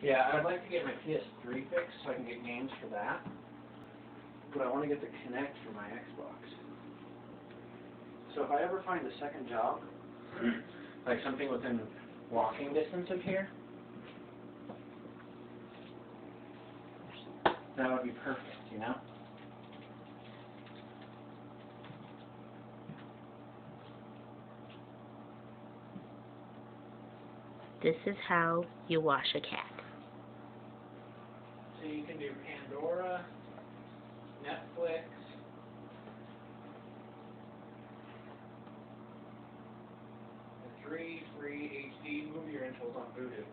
Yeah, I'd like to get my PS3 fixed so I can get games for that. But I want to get the Kinect for my Xbox. So if I ever find a second job, like something within walking distance of here, that would be perfect, you know? This is how you wash a cat. So you can do Pandora, Netflix, the 3 free HD movie rentals on Voodoo.